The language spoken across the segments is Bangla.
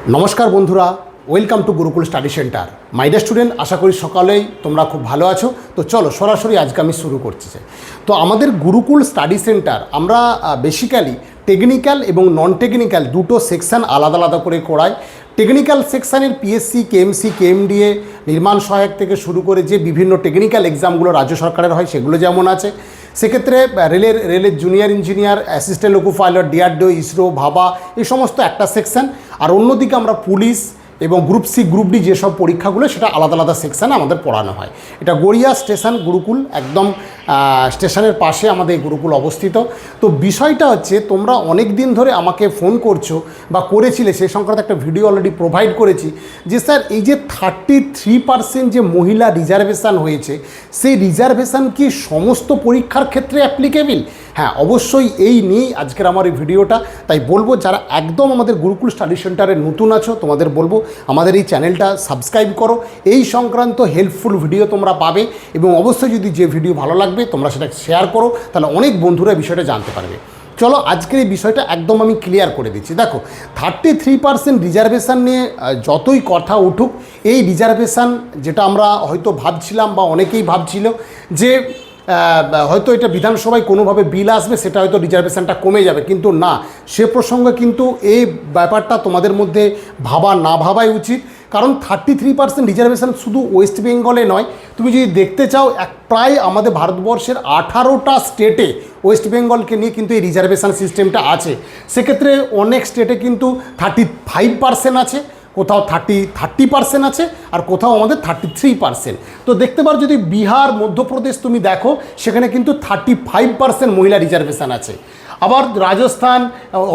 নমস্কার বন্ধুরা, welcome to Gurukul study centre. My dear student, আশা করি সকালেই তোমরা খুব ভালো আছো। তো চলো সরাসরি আজকে আমি শুরু করছি। তো আমাদের গুরুকুল স্টাডি সেন্টার আমরা বেসিক্যালি টেকনিক্যাল এবং নন টেকনিক্যাল দুটো সেকশান আলাদা আলাদা করে করাই। টেকনিক্যাল সেকশানের পিএসসি, কেএমসি, কেএমডিএ, নির্মাণ সহায়ক থেকে শুরু করে যে বিভিন্ন টেকনিক্যাল এক্সামগুলো রাজ্য সরকারের হয় সেগুলো যেমন আছে, সেক্ষেত্রে রেলের junior engineer, assistant loco pilot, DRDO, ISRO, ভাবা, এই সমস্ত একটা সেকশান। আর অন্যদিকে আমরা পুলিশ এবং গ্রুপ সি, গ্রুপ ডি যেসব পরীক্ষাগুলো সেটা আলাদা আলাদা সেকশানে আমাদের পড়ানো হয়। এটা গড়িয়া স্টেশন গুরুকুল, একদম স্টেশনের পাশে আমাদের গুরুকুল অবস্থিত। তো বিষয়টা হচ্ছে, তোমরা অনেক দিন ধরে আমাকে ফোন করছো বা করেছিলে, সেই সংক্রান্ত একটা ভিডিও অলরেডি প্রোভাইড করেছি যে স্যার এই যে 33% যে মহিলা রিজার্ভেশন হয়েছে, সেই রিজার্ভেশন কি সমস্ত পরীক্ষার ক্ষেত্রে অ্যাপ্লিকেবল? হ্যাঁ, অবশ্যই এই নিয়েই আজকের আমার এই ভিডিওটা। তাই বলবো, যারা একদম আমাদের গুরুকুল স্টাডি সেন্টারে নতুন আছো, তোমাদের বলবো আমাদের এই চ্যানেলটা সাবস্ক্রাইব করো। এই সংক্রান্ত হেল্পফুল ভিডিও তোমরা পাবে এবং অবশ্যই যদি যে ভিডিও ভালো লাগবে তোমরা সেটা শেয়ার করো, তাহলে অনেক বন্ধুরা বিষয়টা জানতে পারবে। চলো আজকের এই বিষয়টা একদম আমি ক্লিয়ার করে দিচ্ছি। দেখো, 33% রিজার্ভেশন নিয়ে যতই কথা উঠুক, এই রিজার্ভেশন যেটা আমরা হয়তো ভাবছিলাম বা অনেকেই ভাবছিল যে হয়তো এটা বিধানসভায় কোনোভাবে বিল আসবে, সেটা হয়তো রিজার্ভেশনটা কমে যাবে, কিন্তু না, সে প্রসঙ্গে কিন্তু এই ব্যাপারটা তোমাদের মধ্যে না ভাবাই উচিত। কারণ 33% রিজার্ভেশন শুধু ওয়েস্ট বেঙ্গলে নয়, তুমি যদি দেখতে চাও প্রায় আমাদের ভারতবর্ষের 18টা স্টেটে ওয়েস্ট বেঙ্গলকে নিয়ে কিন্তু এই রিজার্ভেশন সিস্টেমটা আছে। সেক্ষেত্রে অনেক স্টেটে কিন্তু 35% আছে, কোথাও 30% আছে, আর কোথাও আমাদের 33%। তো দেখতে পারো, যদি বিহার, মধ্যপ্রদেশ তুমি দেখো, সেখানে কিন্তু 35% মহিলা রিজার্ভেশন আছে। আবার রাজস্থান,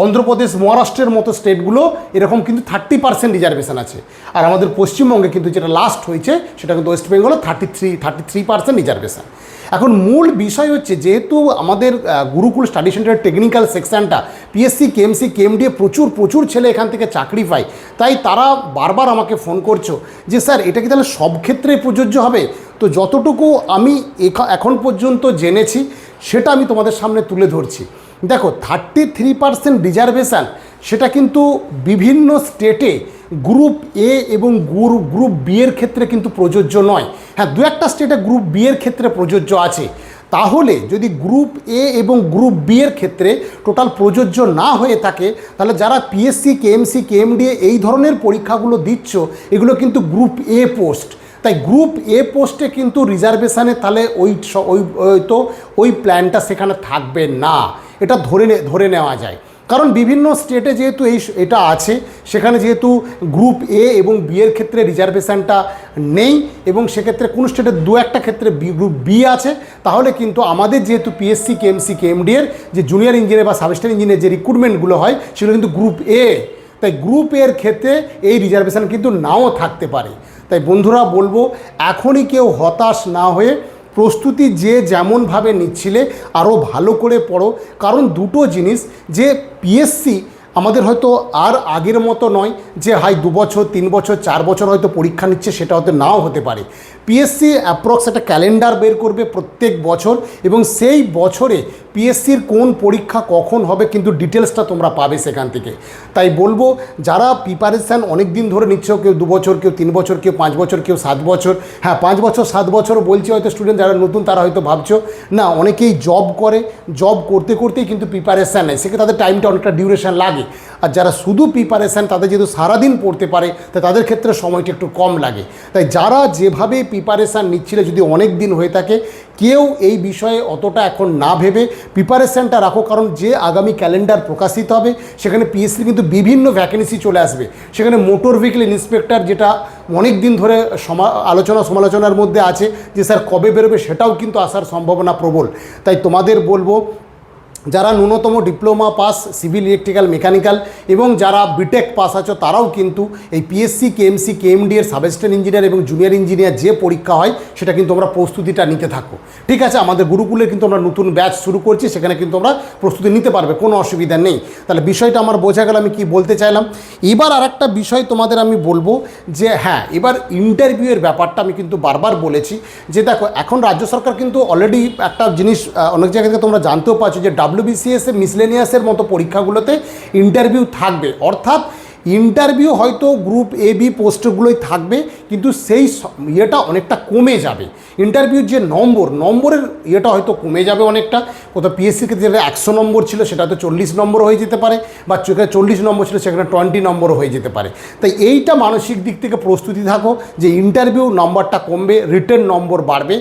অন্ধ্রপ্রদেশ, মহারাষ্ট্রের মতো স্টেটগুলো এরকম কিন্তু 30% রিজার্ভেশন আছে। আর আমাদের পশ্চিমবঙ্গে কিন্তু যেটা লাস্ট হয়েছে, সেটা কিন্তু ওয়েস্ট বেঙ্গলে 33% রিজার্ভেশন। এখন মূল বিষয় হচ্ছে, যেহেতু আমাদের গুরুকুল স্টাডি সেন্টারের টেকনিক্যাল সেকশানটা পিএসসি, কেএমসি, কেএমডিএ প্রচুর ছেলে এখান থেকে চাকরি পায়, তাই তারা বারবার আমাকে ফোন করছো যে স্যার এটা কি তাহলে সব ক্ষেত্রে প্রযোজ্য হবে? তো যতটুকু আমি এখন পর্যন্ত জেনেছি সেটা আমি তোমাদের সামনে তুলে ধরছি। দেখো, 33% রিজার্ভেশন সেটা কিন্তু বিভিন্ন স্টেটে গ্রুপ এ এবং গ্রুপ বি এর ক্ষেত্রে কিন্তু প্রযোজ্য নয়। হ্যাঁ, দু একটা স্টেটে গ্রুপ বি এর ক্ষেত্রে প্রযোজ্য আছে। তাহলে যদি গ্রুপ এ এবং গ্রুপ বি এর ক্ষেত্রে টোটাল প্রযোজ্য না হয়ে থাকে, তাহলে যারা পিএসসি, কেএমসি, কেএমডিএ এই ধরনের পরীক্ষাগুলো দিচ্ছ, এগুলো কিন্তু গ্রুপ এ পোস্ট। তাই গ্রুপ এ পোস্টে কিন্তু রিজার্ভেশনে তাহলে ওই প্ল্যানটা সেখানে থাকবে না, এটা ধরে নেওয়া যায়। কারণ বিভিন্ন স্টেটে যেহেতু এটা আছে, সেখানে যেহেতু গ্রুপ এ এবং বি এর ক্ষেত্রে রিজার্ভেশনটা নেই, এবং সেক্ষেত্রে কোনো স্টেটে দু একটা ক্ষেত্রে গ্রুপ বি আছে, তাহলে কিন্তু আমাদের যেহেতু পিএসসি, কেএমসি, কেএমডিএর যে জুনিয়র ইঞ্জিনিয়ার বা সাবস্টেন্ট ইঞ্জিনিয়ার যে রিক্রুটমেন্টগুলো হয়, সেগুলো কিন্তু গ্রুপ এ। তাই গ্রুপ এর ক্ষেত্রে এই রিজার্ভেশন কিন্তু নাও থাকতে পারে। তাই বন্ধুরা বলবো, এখনই কেউ হতাশ না হয়ে প্রস্তুতি যে যেমনভাবে নিচ্ছিলে আরও ভালো করে পড়ো। কারণ দুটো জিনিস, যে পিএসসি আমাদের হয়তো আর আগের মতো নয় যে 2 বছর, 3 বছর, 4 বছর হয়তো পরীক্ষা নিচ্ছে, সেটা হয়তো নাও হতে পারে। পিএসসি অ্যাপ্রক্স একটা ক্যালেন্ডার বের করবে প্রত্যেক বছর, এবং সেই বছরে পিএসসির কোন পরীক্ষা কখন হবে কিন্তু ডিটেলসটা তোমরা পাবে সেখান থেকে। তাই বলবো, যারা প্রিপারেশান অনেক দিন ধরে নিচ্ছ, কেউ 2 বছর, কেউ 3 বছর, কেউ 5 বছর, কেউ 7 বছর, হ্যাঁ 5 বছর 7 বছর বলছি, হয়তো স্টুডেন্ট যারা নতুন তারা হয়তো ভাবছো না, অনেকেই জব করে, জব করতেই কিন্তু প্রিপারেশান নেয়, সেক্ষেত্রে তাদের টাইমটা অনেকটা ডিউরেশন লাগে। আর যারা শুধু প্রিপারেশান, তাদের যেহেতু সারাদিন পড়তে পারে, তাই তাদের ক্ষেত্রে সময়টা একটু কম লাগে। তাই যারা যেভাবে প্রিপারেশান নিচ্ছিলে, যদি অনেক দিন হয়ে থাকে, কেউ এই বিষয়ে অতটা এখন না ভেবে প্রিপারেশানটা রাখো। কারণ যে আগামী ক্যালেন্ডার প্রকাশিত হবে, সেখানে পিএসসি কিন্তু বিভিন্ন ভ্যাকেন্সি চলে আসবে। সেখানে মোটর ভেহিকল ইন্সপেক্টর, যেটা অনেক দিন ধরে সমালোচনার মধ্যে আছে যে স্যার কবে বেরোবে, সেটাও কিন্তু আসার সম্ভাবনা প্রবল। তাই তোমাদের বলবো, যারা ন্যূনতম diploma pass civil, electrical, mechanical এবং যারা বিটেক পাস আছো, তারাও কিন্তু এই পিএসসি, কেএমসি, কেএমডি এর সাবস্টেন্ট ইঞ্জিনিয়ার এবং জুনিয়র ইঞ্জিনিয়ার যে পরীক্ষা হয়, সেটা কিন্তু আমরা প্রস্তুতিটা নিতে থাকো। ঠিক আছে, আমাদের গুরুকুলে কিন্তু আমরা নতুন ব্যাচ শুরু করছি, সেখানে কিন্তু আমরা প্রস্তুতি নিতে পারবে, কোনো অসুবিধা নেই। তাহলে বিষয়টা আমার বোঝা গেল আমি কি বলতে চাইলাম। এবার আর একটা বিষয় তোমাদের আমি বলবো যে হ্যাঁ, এবার ইন্টারভিউয়ের ব্যাপারটা আমি কিন্তু বারবার বলেছি যে দেখো, এখন রাজ্য সরকার কিন্তু অলরেডি একটা জিনিস অনেক জায়গা থেকে তোমরা জানতেও পারছো যে WBCS মিসলেনিয়াসের মতো পরীক্ষাগুলোতে ইন্টারভিউ থাকবে। অর্থাৎ ইন্টারভিউ হয়তো গ্রুপ এ বি পোস্টগুলোই থাকবে, কিন্তু সেই ইয়েটা অনেকটা কমে যাবে। ইন্টারভিউর যে নম্বরের ইয়েটা হয়তো কমে যাবে অনেকটা। কোথাও পিএসসির ক্ষেত্রে যেটা 100 নম্বর ছিল সেটা হয়তো 40 নম্বর হয়ে যেতে পারে, বা যেখানে 40 নম্বর ছিল সেখানে 20 নম্বর হয়ে যেতে পারে। তাই এইটা মানসিক দিক থেকে প্রস্তুতি থাকো যে ইন্টারভিউ নম্বরটা কমবে, রিটেন নম্বর বাড়বে।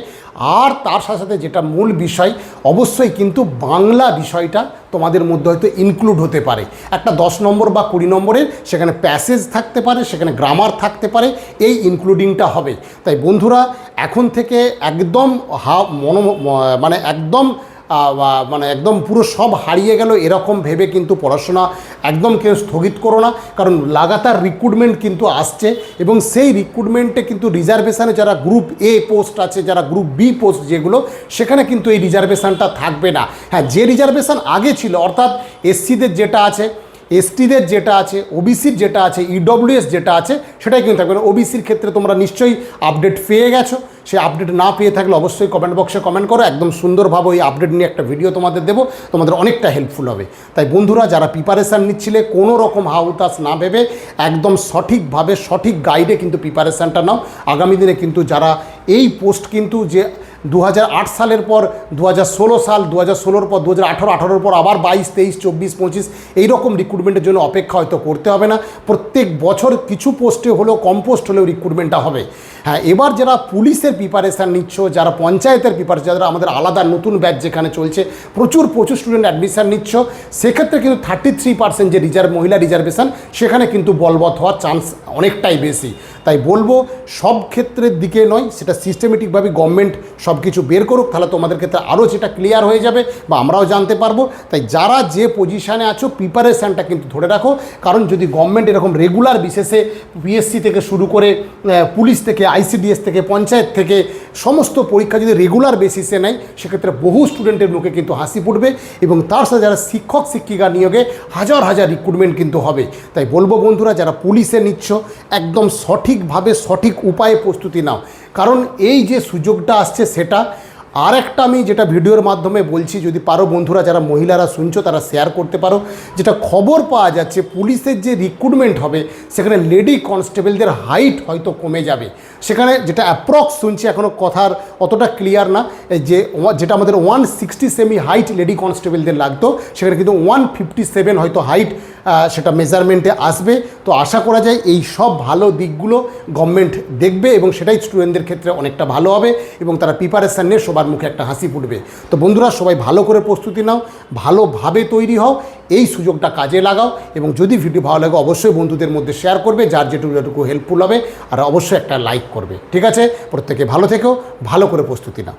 আর তার সাথে সাথে যেটা মূল বিষয়, অবশ্যই কিন্তু বাংলা বিষয়টা তোমাদের মধ্যে হয়তো ইনক্লুড হতে পারে। একটা 10 নম্বর বা 20 নম্বরের সেখানে প্যাসেজ থাকতে পারে, সেখানে গ্রামার থাকতে পারে, এই ইনক্লুডিংটা হবে। তাই বন্ধুরা এখন থেকে একদম একদম পুরো সব হারিয়ে গেল এরকম ভেবে কিন্তু পড়াশোনা একদম কেউ স্থগিত করো না, কারণ লাগাতার রিক্রুটমেন্ট কিন্তু আসছে এবং সেই রিক্রুটমেন্টে কিন্তু রিজার্ভেশনে যারা গ্রুপ এ পোস্ট আছে, যারা গ্রুপ বি পোস্ট যেগুলো, সেখানে কিন্তু এই রিজার্ভেশনটা থাকবে না। হ্যাঁ, যে রিজার্ভেশন আগে ছিল, অর্থাৎ এসসিদের যেটা আছে, এসটিদের যেটা আছে, ওবিসির যেটা আছে, ইডব্লিউএস যেটা আছে, সেটাই কিন্তু থাকবে না। ওবিসির ক্ষেত্রে তোমরা নিশ্চয়ই আপডেট পেয়ে গেছো। সেই আপডেট না পেয়ে থাকলে অবশ্যই কমেন্ট বক্সে কমেন্ট করো, একদম সুন্দরভাবে ওই আপডেট নিয়ে একটা ভিডিও তোমাদের দেবো, তোমাদের অনেকটা হেল্পফুল হবে। তাই বন্ধুরা যারা প্রিপারেশান নিচ্ছিলে কোনো রকম হাউতাস না ভেবে একদম সঠিকভাবে সঠিক গাইডে কিন্তু প্রিপারেশানটা নাও। আগামী দিনে কিন্তু যারা এই পোস্ট কিন্তু যে 2008 সালের পর 2016 সাল, 2016 পর 2018, 18 পর আবার 22, 23, 24, 25 এইরকম রিক্রুটমেন্টের জন্য অপেক্ষা হয়তো করতে হবে না। প্রত্যেক বছর কিছু পোস্টে হলেও, কম পোস্ট হলেও রিক্রুটমেন্টটা হবে। হ্যাঁ, এবার যারা পুলিশের প্রিপারেশান নিচ্ছ, যারা পঞ্চায়েতের প্রিপারেশান, যারা আমাদের আলাদা নতুন ব্যাচ যেখানে চলছে, প্রচুর স্টুডেন্ট অ্যাডমিশান নিচ্ছ, সেক্ষেত্রে কিন্তু 33% যে মহিলা রিজার্ভেশন, সেখানে কিন্তু বলবৎ হওয়ার চান্স অনেকটাই বেশি। তাই বলবো সব ক্ষেত্রের দিকে নয়, সেটা সিস্টেমেটিকভাবে গভর্নমেন্ট সব কিছু বের করুক, তাহলে তোমাদের ক্ষেত্রে আরও যেটা ক্লিয়ার হয়ে যাবে বা আমরাও জানতে পারবো। তাই যারা যে পজিশানে আছো প্রিপারেশানটা কিন্তু ধরে রাখো, কারণ যদি গভর্নমেন্ট এরকম রেগুলার বিশেষে পিএসসি থেকে শুরু করে পুলিশ থেকে, আইসিডিএস থেকে, পঞ্চায়েত থেকে সমস্ত পরীক্ষা যদি রেগুলার বেসিসে নেয়, সেক্ষেত্রে বহু স্টুডেন্টের মুখে কিন্তু হাসি ফুটবে এবং তার সাথে যারা শিক্ষক শিক্ষিকা নিয়োগে হাজার হাজার রিক্রুটমেন্ট কিন্তু হবে। তাই বলবো বন্ধুরা যারা পুলিশে নিচ্ছ একদম সঠিকভাবে সঠিক উপায়ে প্রস্তুতি নাও, কারণ এই যে সুযোগটা আসছে সেটা আর একটা আমি যেটা ভিডিওর মাধ্যমে বলছি, যদি পারো বন্ধুরা যারা মহিলারা শুনছো তারা শেয়ার করতে পারো। যেটা খবর পাওয়া যাচ্ছে পুলিশের যে রিক্রুটমেন্ট হবে সেখানে লেডি কনস্টেবলদের হাইট হয়তো কমে যাবে। সেখানে যেটা অ্যাপ্রক্স শুনছি, এখনও কথার অতটা ক্লিয়ার না, যেটা আমাদের 160 সেমি হাইট লেডি কনস্টেবলদের লাগতো, সেখানে কিন্তু 157 হয়তো হাইট সেটা মেজারমেন্টে আসবে। তো আশা করা যায় এই সব ভালো দিকগুলো গভর্নমেন্ট দেখবে এবং সেটাই স্টুডেন্টদের ক্ষেত্রে অনেকটা ভালো হবে এবং তারা প্রিপারেশান নিয়ে সবার মুখে একটা হাসি ফুটবে। তো বন্ধুরা সবাই ভালো করে প্রস্তুতি নাও, ভালোভাবে তৈরি হও, এই সুযোগটা কাজে লাগাও এবং যদি ভিডিও ভালো লাগে অবশ্যই বন্ধুদের মধ্যে শেয়ার করবে, যার যেটুকু হেল্পফুল হবে, আর অবশ্যই একটা লাইক করবে। ঠিক আছে, প্রত্যেকে ভালো থেকো, ভালো করে প্রস্তুতি নাও।